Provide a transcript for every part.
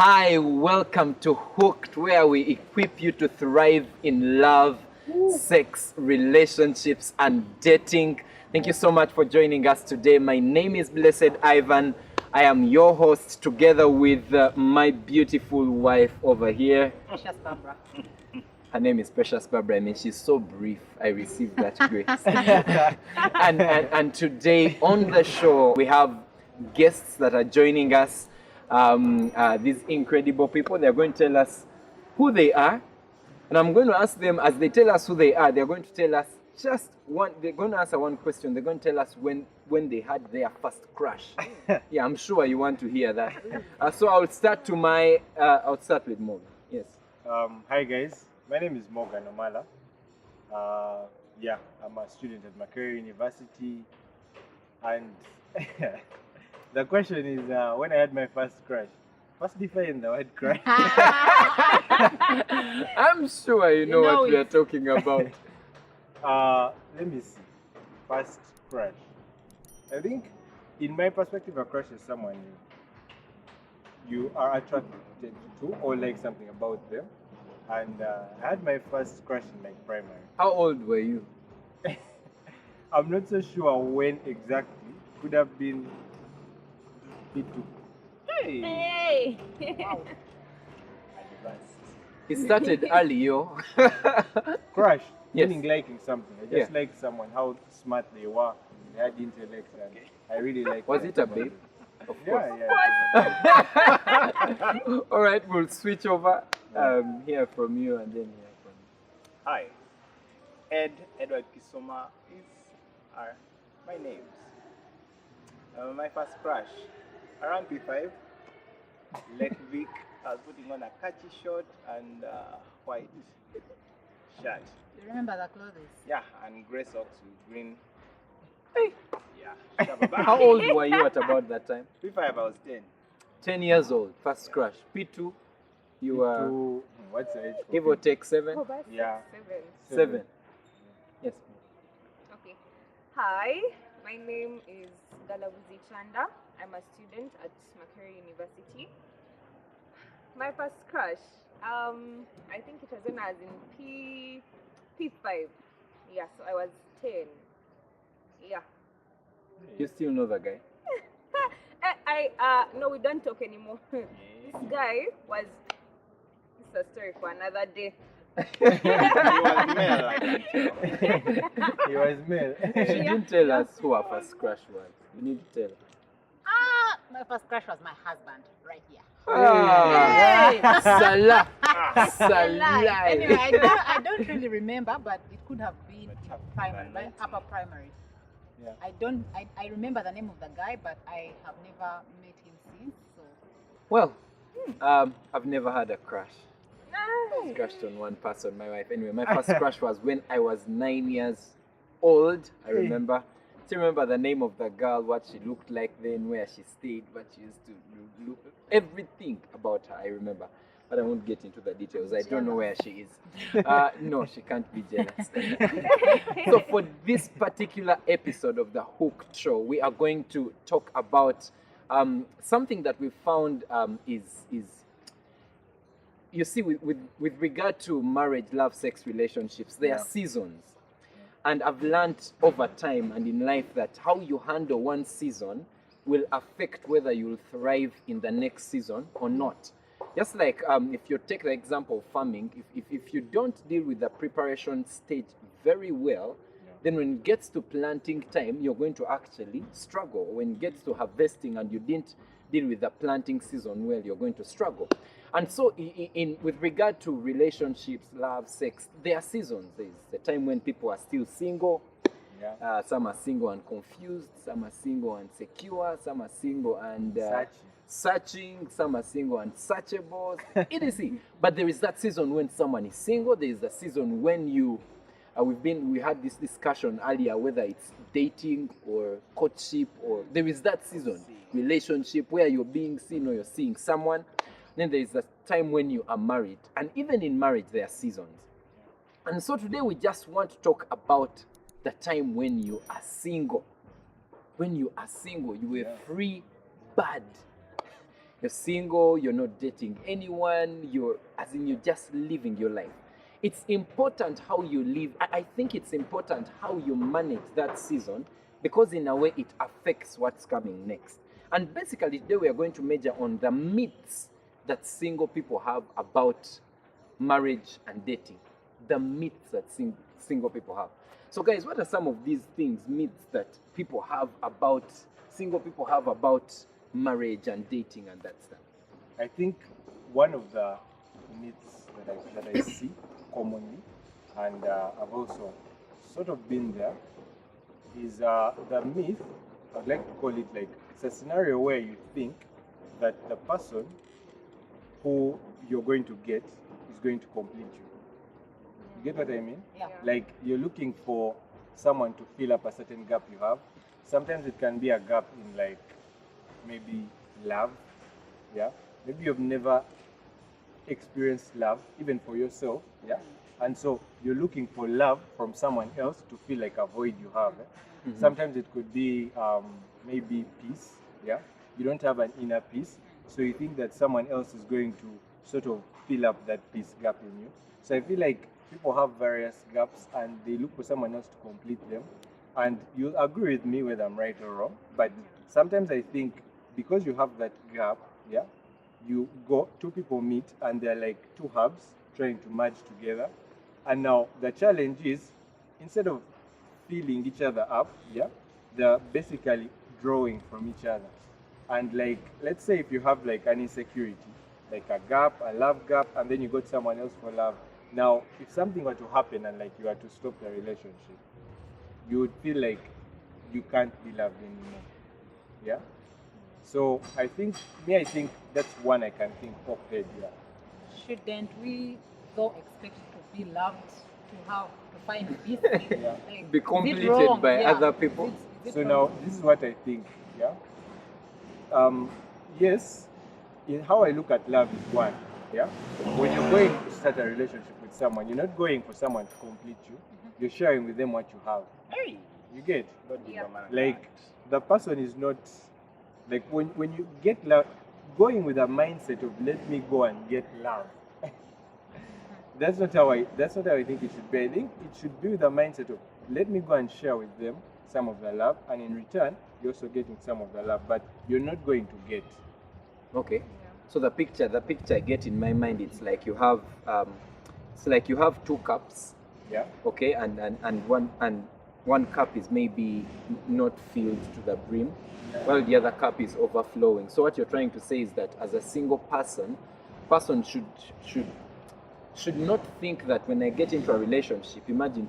Hi, welcome to Hooked, where we equip you to thrive in love, sex, relationships, and dating. Thank you so much for joining us today. My name is Blessed Ivan. I am your host, together with my beautiful wife over here. Precious Barbara. Her name is Precious Barbara. I mean, she's so brief. I received that grace. and today on the show, we have guests that are joining us. These incredible people. They're going to tell us who they are. And I'm going to ask them, as they tell us who they are, they're going to tell us just one, they're going to answer one question. They're going to tell us when they had their first crush. Yeah, I'm sure you want to hear that. So I'll start with Morgan. Yes. Hi guys, my name is Morgan Omala. I'm a student at Makerere University, and the question is when I had my first crush. First define the word crush. I'm sure you know what we are talking about. Let me see. First crush. I think, in my perspective, a crush is someone you are attracted to or like something about them. And I had my first crush in like primary. How old were you? I'm not so sure when exactly. Could have been P2. Hey! Wow. It started early, yo. Crush, Yes. meaning liking something. I just liked someone, how smart they were, they had intellect, and I really liked Was that it a about babe? them. Of course. Yeah. All right, we'll switch over. Hear from you and then hear from you. Hi, Edward Kisoma are my names. My first crush, around P5, Lake Vic, I was putting on a khaki short and white shirt. You remember the clothes? Yeah, and grey socks with green. Hey. Yeah. Shababa. How old were you at about that time? P5, I was 10. 10 years old, first crush. P2, you were, What's the age? for give or P2? take 7? Yeah. 7. Yes. Okay. Hi, my name is Galabuzi Chanda. I'm a student at Makerere University. My first crush, I think it was when I was in P5. Yeah, so I was 10. Yeah. You still know the guy? No, we don't talk anymore. This guy was. This is a story for another day. He was male, I can tell. He was male. She didn't tell us who her first crush was. You need to tell. My first crush was my husband, right here. Ah, Salah. Salah. Anyway, I don't really remember, but it could have been primary, upper primary. Yeah. I remember the name of the guy, but I have never met him since. So Well, I've never had a crush. Crushed on one person, my wife. Anyway, my first crush was when I was 9 years old. I remember. Still remember the name of the girl, what she looked like then, where she stayed, what she used to look. Everything about her, I remember. But I won't get into the details. I don't know where she is. No, she can't be jealous. So for this particular episode of the Hooked Show, we are going to talk about something that we found is you see, with regard to marriage, love, sex, relationships, there are seasons. And I've learned over time and in life that how you handle one season will affect whether you'll thrive in the next season or not. Just like if you take the example of farming, if you don't deal with the preparation stage very well, then when it gets to planting time, you're going to actually struggle. When it gets to harvesting and you didn't deal with the planting season well, you're going to struggle. And so with regard to relationships, love, sex, there are seasons. There's the time when people are still single. Yeah. Some are single and confused. Some are single and secure. Some are single and searching. Some are single and searchable. etc. But there is that season when someone is single. There is the season when you we had this discussion earlier, whether it's dating or courtship, or there is that season, relationship, where you're being seen or you're seeing someone. Then there is the time when you are married. And even in marriage, there are seasons. And so today we just want to talk about the time when you are single. When you are single, you are free bird. You're single, you're not dating anyone, you're just living your life. It's important how you live. I think it's important how you manage that season, because in a way it affects what's coming next. And basically today we are going to major on the myths that single people have about marriage and dating. The myths that single people have. So guys, what are some of these things, myths that single people have about marriage and dating and that stuff? I think one of the myths that I see commonly, and I've also sort of been there, is the myth. I'd like to call it like, it's a scenario where you think that the person who you're going to get is going to complete you. You get what I mean? Yeah. Like, you're looking for someone to fill up a certain gap you have. Sometimes it can be a gap in, like, maybe love. Yeah. Maybe you've never experienced love, even for yourself. Yeah. And so you're looking for love from someone else to fill like a void you have. Sometimes it could be maybe peace. Yeah. You don't have an inner peace, so you think that someone else is going to sort of fill up that peace gap in you. So I feel like people have various gaps and they look for someone else to complete them. And you'll agree with me whether I'm right or wrong, but sometimes I think because you have that gap, yeah, two people meet and they're like two hubs trying to merge together. And now the challenge is, instead of filling each other up, yeah, they're basically drawing from each other. And like, let's say if you have like an insecurity, like a gap, a love gap, and then you got someone else for love. Now, if something were to happen and like you were to stop the relationship, you would feel like you can't be loved anymore. Yeah? So I think that's one I can think of head, yeah. Shouldn't we though expect to be loved, to find peace? Yeah. Like, Be is it completed wrong? by Yeah. other people. Is it So wrong? now, this is what I think, yeah? Yes, in how I look at love is one, yeah? When you're going to start a relationship with someone, you're not going for someone to complete you. You're sharing with them what you have. Hey. You get? Don't be Yeah. romantic. Like, the person is not, like, when you get love, going with a mindset of let me go and get love. That's not how I think it should be. I think it should be with a mindset of let me go and share with them some of the love, and in return you're also getting some of the love, but you're not going to get. Okay. Yeah. So the picture I get in my mind, it's like you have two cups, Yeah? okay, and one cup is maybe not filled to the brim, while the other cup is overflowing. So what you're trying to say is that as a single person should not think that when I get into a relationship, imagine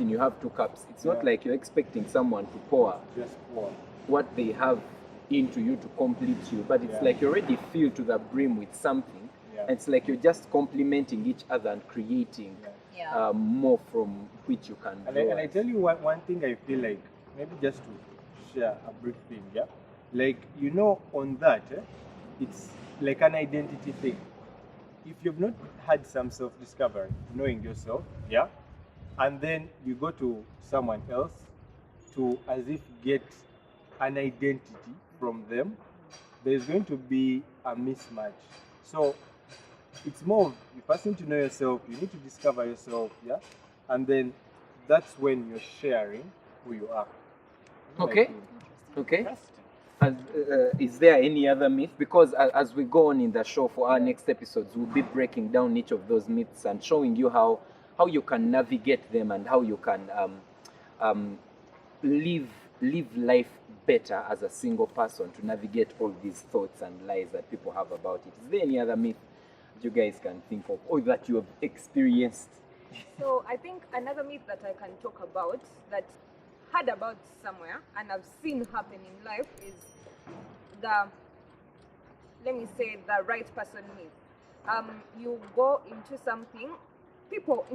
you have two cups. It's not Yeah. like you're expecting someone to pour Just one. what they have into you to complete you, but it's Yeah. like you're already filled to the brim with something. Yeah. And it's like you're just complementing each other and creating Yeah. Yeah. more from which you can And draw. I tell you one thing I feel like, maybe just to share a brief thing, yeah? Like, on that, it's like an identity thing. If you've not had some self-discovery, knowing yourself, yeah? And then you go to someone else to as if get an identity from them, there's going to be a mismatch. So it's more of you first need to know yourself, you need to discover yourself, yeah? And then that's when you're sharing who you are. Okay. Like, Okay. And, is there any other myth? Because as we go on in the show for our next episodes, we'll be breaking down each of those myths and showing you how you can navigate them and how you can live life better as a single person to navigate all these thoughts and lies that people have about it. Is there any other myth that you guys can think of or that you have experienced? So I think another myth that I can talk about that heard about somewhere and I've seen happen in life is the right person myth. You go into something. People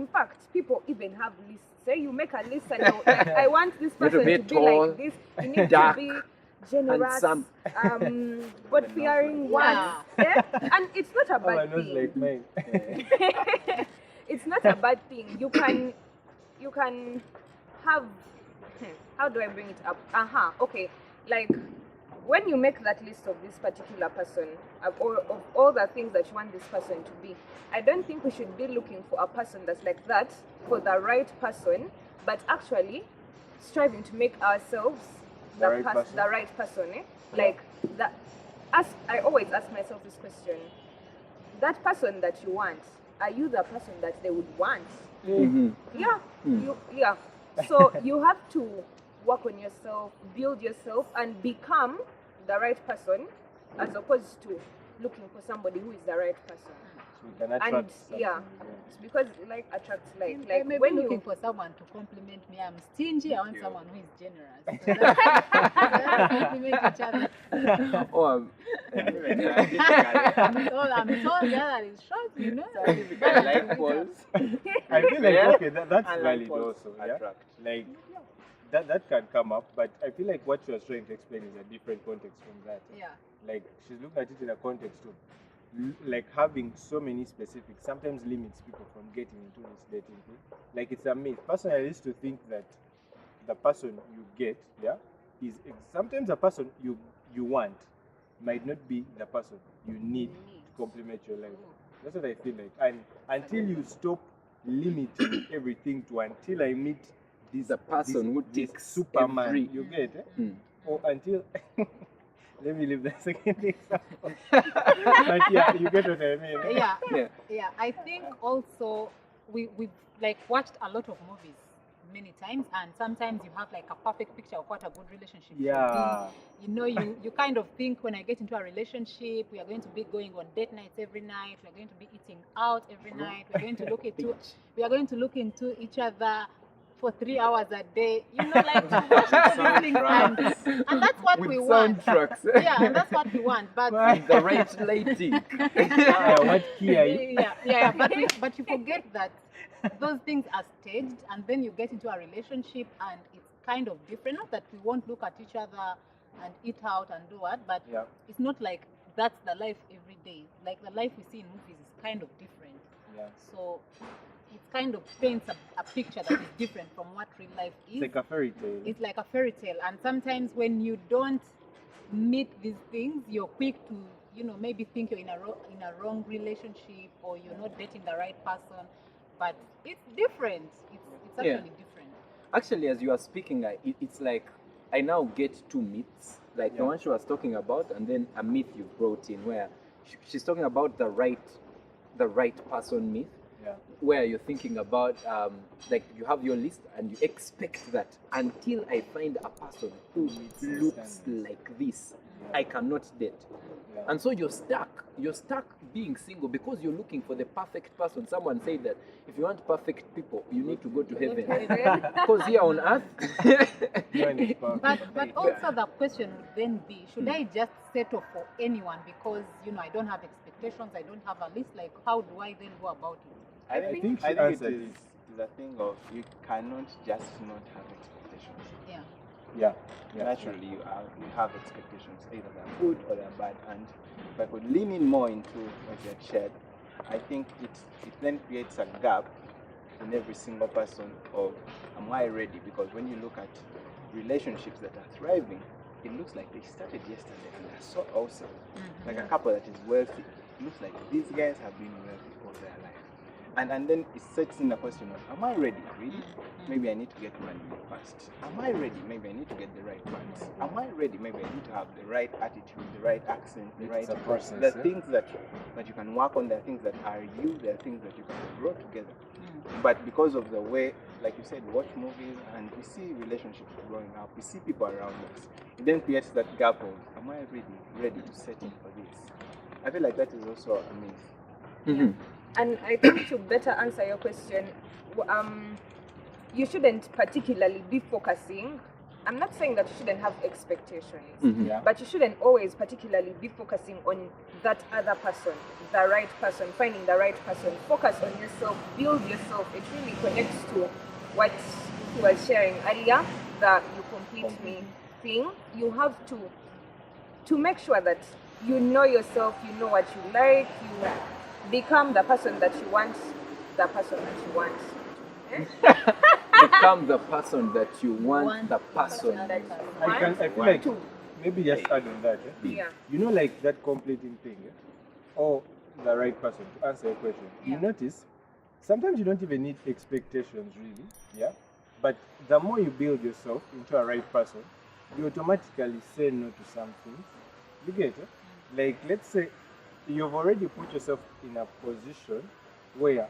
even have lists. Say you make a list and I want this person to be be tall, like this. You need dark, to be generous, handsome. God-fearing ones. Yeah. Yeah? And it's not a oh, my bad nose thing. like mine. It's not a bad thing. You can have how do I bring it up? Okay. Like when you make that list of this particular person, of all the things that you want this person to be, I don't think we should be looking for a person that's like that for the right person, but actually striving to make ourselves The right person. the right person. Like that. I always ask myself this question: that person that you want, are you the person that they would want? Mhm. Yeah. So you have to work on yourself, build yourself, and become the right person, as opposed to looking for somebody who is the right person. We can attract And something, yeah, it's because like attracts like. Maybe when looking you for someone to compliment me. I'm stingy. I want you. someone who is generous. So let's compliment each other. Oh, I'm told the other is short, you know. Like balls. I feel like Yeah. okay, that's And valid like balls also. Yeah, attract. like that can come up, but I feel like what she was trying to explain is a different context from that. Yeah. Like she's looking at it in a context of like having so many specifics sometimes limits people from getting into this dating thing. Like it's a myth. Personally, I used to think that the person you get, is sometimes the person you want might not be the person you need to complement your life. That's what I feel like. And until you stop limiting everything to until I meet this The person who this takes Superman, every- you get it? Mm. Or until let me leave the second example. But yeah, you get what I mean. Yeah. I think also we've like watched a lot of movies many times, and sometimes you have like a perfect picture of what a good relationship should Yeah. be. You know, you kind of think, when I get into a relationship, we are going to be going on date nights every night, we are going to be eating out every night, we are going to look into each other for 3 hours a day. You know, like to watch these things, and that's what With we want. soundtracks. Yeah, and that's what we want. But The right lighting. What key are you? yeah. But you forget that those things are staged, and then you get into a relationship and it's kind of different. Not that we won't look at each other and eat out and do what, but Yeah. it's not like that's the life every day. Like the life we see in movies is kind of different. Yeah. So it kind of paints a picture that is different from what real life is. It's like a fairy tale. It's like a fairy tale, and sometimes when you don't meet these things, you're quick to, you know, maybe think you're in a wrong relationship, or you're not dating the right person. But it's different. It's actually different. Actually, as you are speaking, it's like I now get two myths, like the Yeah. one she was talking about, and then a myth you brought in where she's talking about the right person myth, Yeah. where you're thinking about like you have your list and you expect that until I find a person who Meets the looks standards. like this, Yeah. I cannot date. Yeah. And so you're stuck being single because you're looking for the perfect person. Someone said that if you want perfect people, you need to go to heaven. Because here on earth, Mine is perfect. But also the question would then be, should I just settle for anyone because, you know, I don't have expectations, I don't have a list? Like, how do I then go about it? I think think she it answered is a thing of you cannot just not have expectations. Yeah. Yeah. Yeah. Naturally, you have expectations, either they're good or they're bad. And if I could lean in more into what you had shared, I think it then creates a gap in every single person of, am I ready? Because when you look at relationships that are thriving, it looks like they started yesterday and they're so awesome. Like a couple that is wealthy, it looks like these guys have been wealthy all their life. And then it sets in the question of, am I ready? Really? Maybe I need to get money first. Am I ready? Maybe I need to get the right funds. Am I ready? Maybe I need to have the right attitude, the right accent, the right... It's a process. There are things that you can work on, there are things that are you, there are things that you can grow together. But because of the way, like you said, we watch movies and we see relationships growing up, we see people around us, it then creates that gap of, am I ready to settle for this? I feel like that is also a myth. And I think to better answer your question, you shouldn't particularly be focusing. I'm not saying that you shouldn't have expectations, Yeah. but you shouldn't always particularly be focusing on that other person, the right person, finding the right person. Focus on yourself, build yourself. It really connects to what you were sharing earlier, the you complete me thing. You have to make sure that you know yourself, you know what you like, you become the person that you want, the person that you want. become the person that you want, the person. That you I want feel like to maybe just add on that. Yeah. You know, like that completing thing, or the right person to answer your question. Yeah. You notice sometimes you don't even need expectations, really. Yeah. But the more you build yourself into a right person, you automatically say no to some things. You get it? Like, let's say you've already put yourself in a position where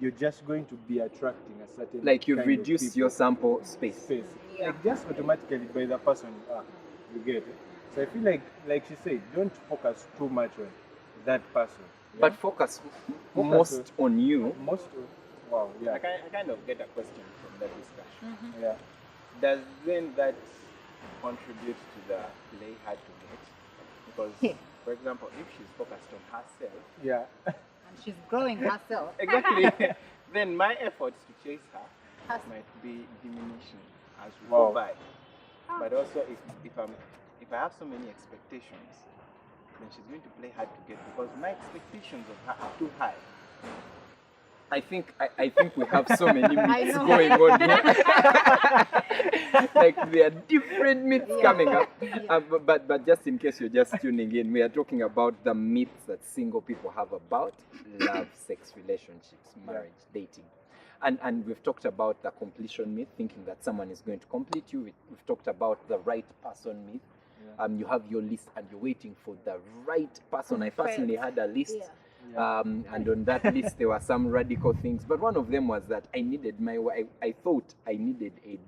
you're just going to be attracting a certain Like you've kind of reduced people. your sample space. Yeah. Like just automatically by the person you are. You get it? So I feel like she said, don't focus too much on that person. Yeah? But focus most on you. Most wow, yeah. I kind of get a question from that discussion. Yeah. Does then that contribute to the play hard to get? Because, for example, if she's focused on herself, Yeah. And she's growing herself. exactly, then my efforts to chase her Has- might be diminishing as we Wow. go by. But also, if I have so many expectations, then she's going to play hard to get because my expectations of her are too high. I think we have so many I myths know. going on here. Like there are different myths coming up. Yeah. But just in case you're just tuning in, we are talking about the myths that single people have about love, sex, relationships, marriage, dating. And we've talked about the completion myth, thinking that someone is going to complete you. We've talked about the right person myth. You have your list and you're waiting for the right person. I personally had a list. Yeah. And on that list there were some radical things, but one of them was that I needed I thought I needed a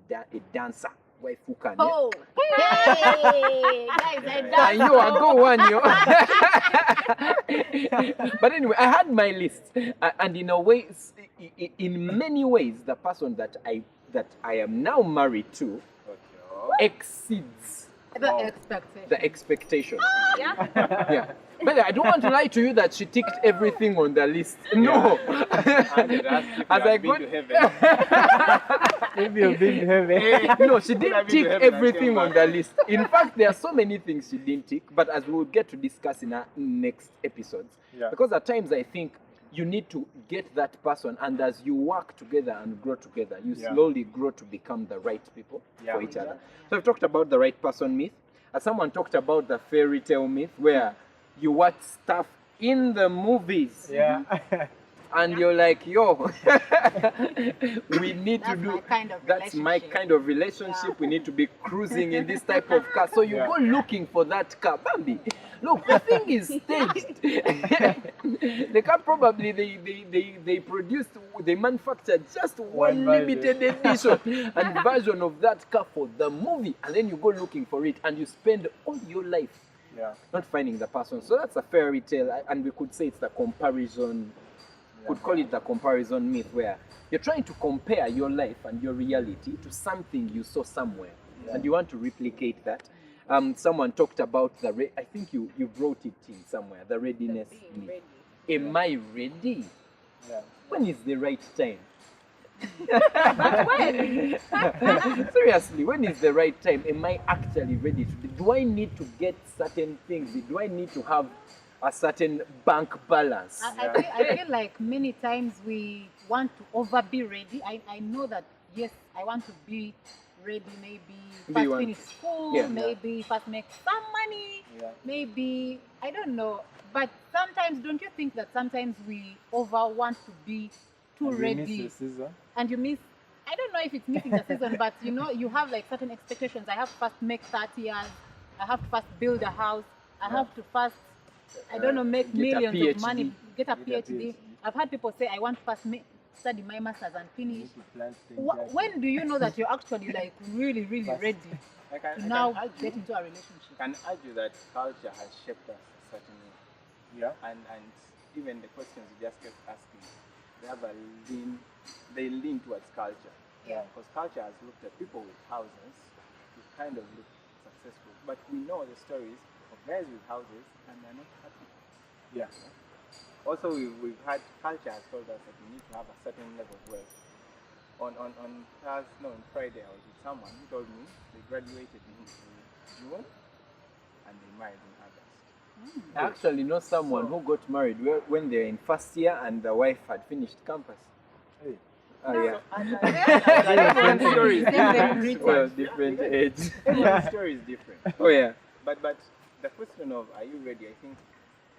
dancer, wife who can. Oh, hey, guys, I And you are go one, yo. But anyway, I had my list, and in a way, in many ways, the person that I am now married to Okay. exceeds the expectation. the expectation. Yeah. Yeah. But I don't want to lie to you that she ticked everything on the list. No. As I go to heaven. Maybe you've been to heaven. No, she Could didn't have been to tick heaven and everything came on back. the list. In fact, there are so many things she didn't tick, but as we will get to discuss in our next episodes. Yeah. Because at times I think you need to get that person, and as you work together and grow together, you Yeah. slowly grow to become the right people Yeah. for each other. So we've talked about the right person myth. Someone talked about the fairy tale myth, where you watch stuff in the movies Yeah. and you're like, yo, we need That's to do my kind of that's my relationship. kind of relationship. Yeah. We need to be cruising in this type of car. So you Yeah. go looking for that car. Bambi, look, the thing is staged. The car probably they produced, they manufactured just one One limited edition and version of that car for the movie, and then you go looking for it and you spend all your life Yeah. not finding the person. So that's a fairy tale, and we could say it's the comparison. Could call it the comparison myth, where you're trying to compare your life and your reality to something you saw somewhere, and you want to replicate that. Someone talked about I think you wrote it in somewhere, the readiness Being myth. ready. Am I ready? Yeah. When is the right time? But when? Seriously, when is the right time? Am I actually ready to? Do I need to get certain things? Do I need to have a certain bank balance? I feel like many times we want to over be ready. I know that, yes, I want to be ready, maybe first want- finish school, Yeah. maybe first make some money, Yeah. maybe, I don't know. But sometimes, don't you think that sometimes we over want to be too And you ready? miss the season. And you miss, I don't know if it's missing the season, but you know, you have like certain expectations. I have to first make 30 years, I have to first build a house, I have to first, I don't know, make Get a millions of money, PhD. get a Get a PhD. PhD. I've had people say, I want to first study my master's and You finish. need to plant things When do you know that you're actually like really, really Fast. ready I to can now argue, get into a relationship? can argue that culture has shaped us a certain way. Yeah. And even the questions you just kept asking, they lean towards culture. Yeah. Because culture has looked at people with houses who kind of look successful. But we know the stories of guys with houses and they're not happy. Yeah. Also, we've had culture has told us that we need to have a certain level of wealth. On Friday, I was with someone who told me they graduated in June and they married in August. I actually know someone who got married when they were in first year and the wife had finished campus. Hey. Oh yeah. Different stories. Same Well, different age. Everyone's story is different. Oh yeah. But the question of are you ready? I think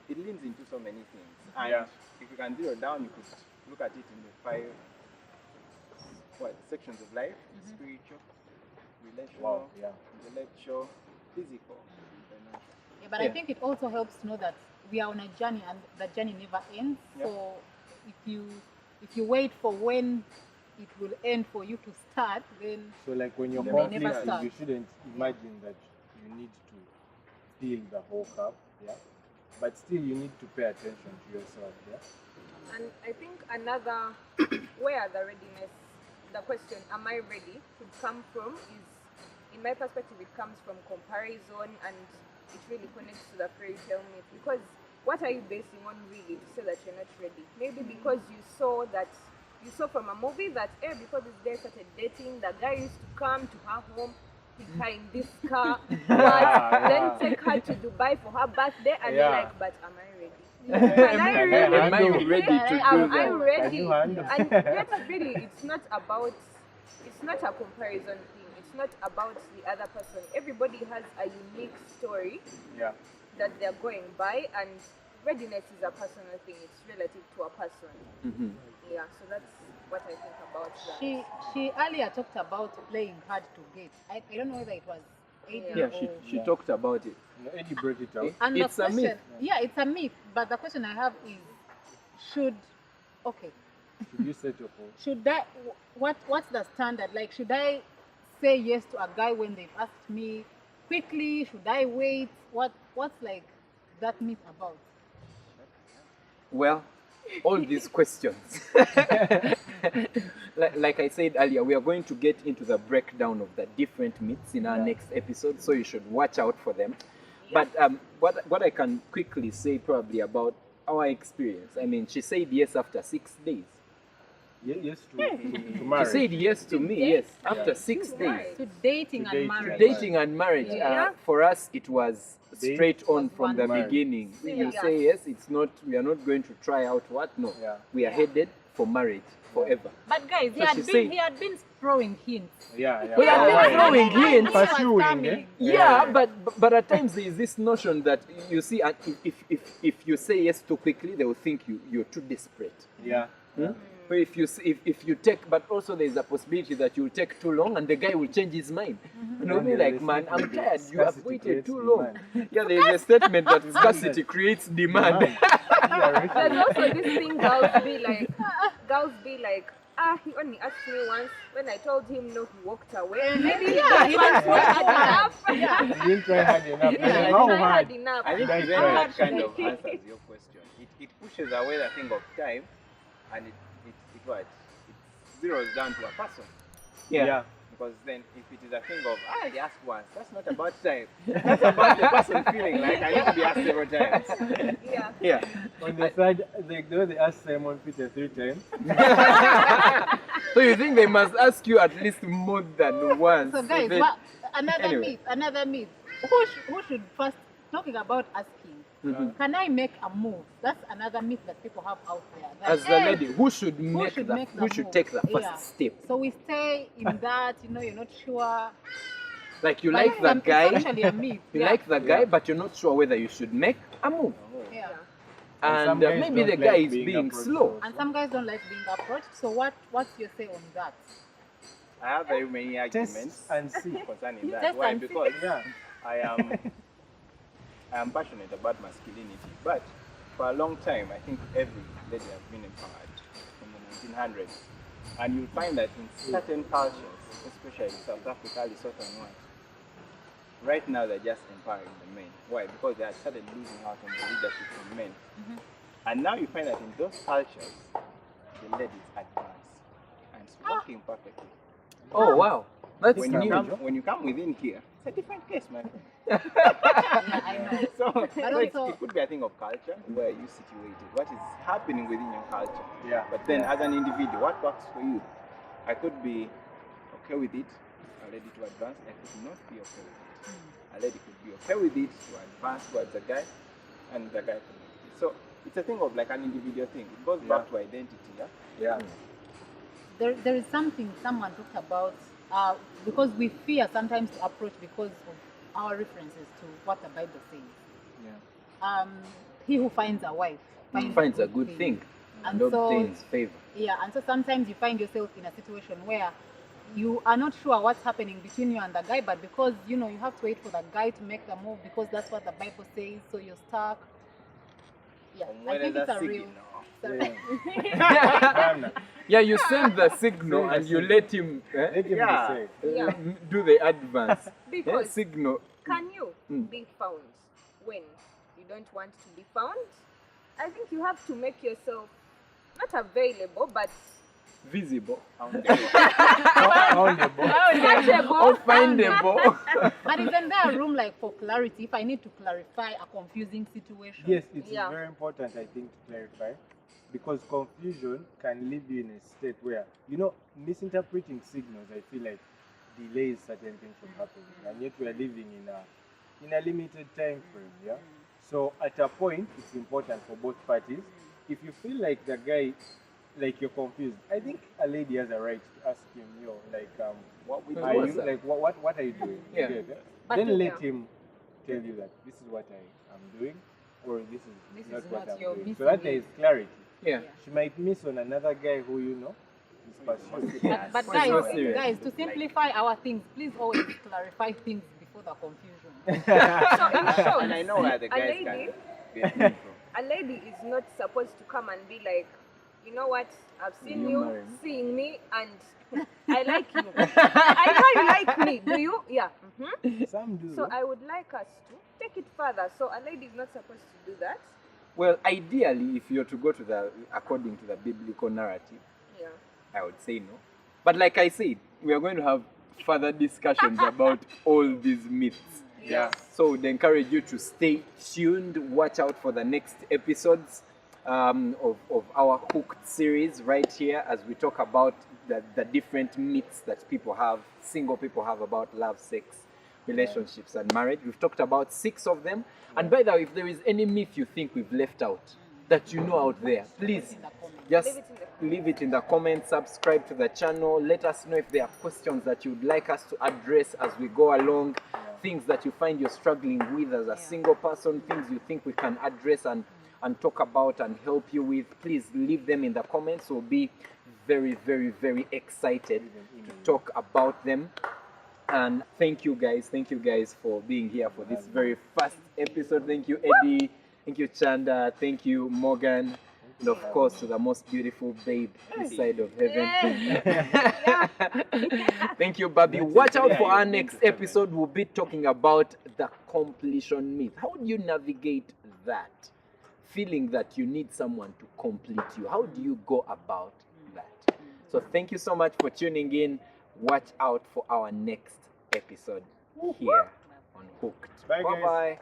it leans into so many things. And Yeah. if you can zero down, you could look at it in the 5 sections of life: spiritual, relational, Wow, yeah. intellectual, physical, financial. Yeah, but Yeah. I think it also helps to know that we are on a journey and the journey never ends. Yeah. So if you wait for when it will end for you to start, then So like when you're You may never conflicting, start. you shouldn't imagine that you need to fill the whole cup, yeah. But still, you need to pay attention to yourself, yeah. And I think another where the readiness, the question, am I ready, could come from is, in my perspective, it comes from comparison, and it really connects to the fairy tale myth. Because what are you basing on really to say that you're not ready? Maybe because you saw from a movie that before this guy started dating, the guy used to come to her home, pick her in this car, then take her to Dubai for her birthday, and you're Yeah. like, but am I ready? Yeah. Can I really? Am I ready to do Am I that? ready? Can you handle? And yet really it's not a comparison thing. It's not about the other person. Everybody has a unique story Yeah. that they're going by, and readiness is a personal thing. It's relative to a person. Mhm. Yeah, so that's what I think about that. she earlier talked about playing hard to get. I don't know whether it was Aiden Yeah, or she Yeah. talked about it. You know, Eddie brought it out. and It's the a question, myth. yeah, it's a myth. But the question I have is, should Should you settle for? should I what's the standard? Like, should I say yes to a guy when they've asked me quickly? Should I wait? What's like that myth about? Well, all these questions. like I said earlier, we are going to get into the breakdown of the different myths in our Yeah. next episode, so you should watch out for them. But what I can quickly say probably about our experience, I mean, she said yes after 6 days. Yes, to She marriage. said yes to me, yes, after Yeah. 6 To days. marriage. To dating To and dating. marriage. Dating and marriage, Yeah. for us, it was Date straight on was from one the marriage. beginning. You Yeah. say yes, it's not, we are not going to try out what? No. Yeah. We are headed for marriage forever. But guys, So she said- he had been throwing hints. Yeah. We have been Why? throwing hints. Pursuing, eh? Yeah, but at times there is this notion that you see, and if you say yes too quickly, they will think you're too desperate. Yeah. Hmm? But if you take, but also there is a possibility that you take too long and the guy will change his mind. And he'll be Yeah, like, the man, I'm statement tired. is You have scarcity waited creates too long. demand. Yeah, there is a statement that scarcity creates demand. There's also this thing girls be like, he only asked me once. When I told him no, he walked away. Maybe Yeah, he didn't try hard enough. You didn't try hard enough. Yeah, Like, he how tried hard? hard enough. I think That's even right. that kind of answers your question. It pushes away the thing of time, and it zeroes down to a person. Yeah. Because then, if it is a thing of, they asked once, that's not about time. That's about the person feeling like I need to be asked several times. Yeah. Yeah. On the side, they asked Simon Peter 3 times. So you think they must ask you at least more than once? So guys, then- another myth. Who should first, talking about asking, Mhm. can I make a move? That's another myth that people have out there. That, As the lady, who should make should the, make the who should move? take the first Yeah. step? So we stay in that, you're not sure. Like you But like the it's guy, actually a myth. you Yeah. like the guy, Yeah. but you're not sure whether you should make a move. Yeah. And some And guys maybe the don't guy like is being being approached slow. also. And some guys don't like being approached. So what's your say on that? I have very many arguments Test and see. concerning that. Test Why? and see. Because Yeah. I am passionate about masculinity, but for a long time, I think every lady has been empowered from the 1900s, and you'll find that in certain cultures, especially South Africa, Lesotho, and what, right now they're just empowering the men. Why? Because they have started losing out on the leadership from men, and now you find that in those cultures, the ladies advance, and it's working perfectly. Oh wow, that's When new. you come within here, it's a different case, my friend. Yeah, I know. So also- it could be a thing of culture, where you situated, what is happening within your culture. Yeah. But then as an individual, what works for you? I could be okay with it, a lady to advance. I could not be okay with it. A lady could be okay with it to advance towards a guy, and the guy could not be. So it's a thing of like an individual thing. It goes back to identity, yeah? Yeah. There is something someone talked about, because we fear sometimes to approach because of our references to what the Bible says. Yeah. He who finds a wife Finds a good thing and And so, obtains favor. yeah, and so sometimes you find yourself in a situation where you are not sure what's happening between you and the guy, but because you have to wait for the guy to make the move because that's what the Bible says, so you're stuck. Yeah, I think it's a real. Yeah, you send the signal and you let him, Let him Yeah. decide. Yeah. do the advance. Because Signal. can you be found when you don't want to be found? I think you have to make yourself not available, but Visible. Foundable. searchable. Or findable. But isn't there a room like for clarity if I need to clarify a confusing situation? Yes, it's Yeah. very important, I think, to clarify, because confusion can leave you in a state where, misinterpreting signals, I feel like, delays certain things from happening, and yet we are living in a limited time frame, yeah? So at a point, it's important for both parties. If you feel like the guy, like you're confused, I think a lady has a right to ask him, What we are do you, is that- like, what are you doing? Yeah. But Then to- let him tell you that this is what I am doing, or this is This not is what not I'm your doing. So that there is missing clarity. Yeah. She might miss on another guy who is pursuing. But Why guys, so serious? guys, to simplify our things, please always clarify things before the confusion. So in short, And I know where the a guys lady, can get from. a lady is not supposed to come and be like, you know what? I've seen you you marry me? seeing me, and I like you. I know you like me. Do you? Yeah. Some do. So I would like us to take it further. So a lady is not supposed to do that. Well, ideally, if you're to go to according to the biblical narrative, Yeah. I would say no. But like I said, we are going to have further discussions about all these myths. Yeah. So we'd encourage you to stay tuned, watch out for the next episodes of our Hooked series right here as we talk about the different myths that single people have about love, sex, relationships and marriage. We've talked about 6 of them. And by the way, if there is any myth you think we've left out that you know out there, please just leave it in the comments, subscribe to the channel, let us know if there are questions that you'd like us to address as we go along, things that you find you're struggling with as a single person, things you think we can address and talk about and help you with. Please leave them in the comments. We'll be very, very, very excited to talk about them. And thank you guys for being here for this very first episode. Thank you, Eddie. Thank you, Chanda. Thank you, Morgan. And of course, to the most beautiful babe this side of heaven. Thank you, Bobby. Watch out for our next episode. We'll be talking about the completion myth. How do you navigate that? Feeling that you need someone to complete you. How do you go about that? So thank you so much for tuning in. Watch out for our next episode here on Hooked. Bye, guys. Bye-bye.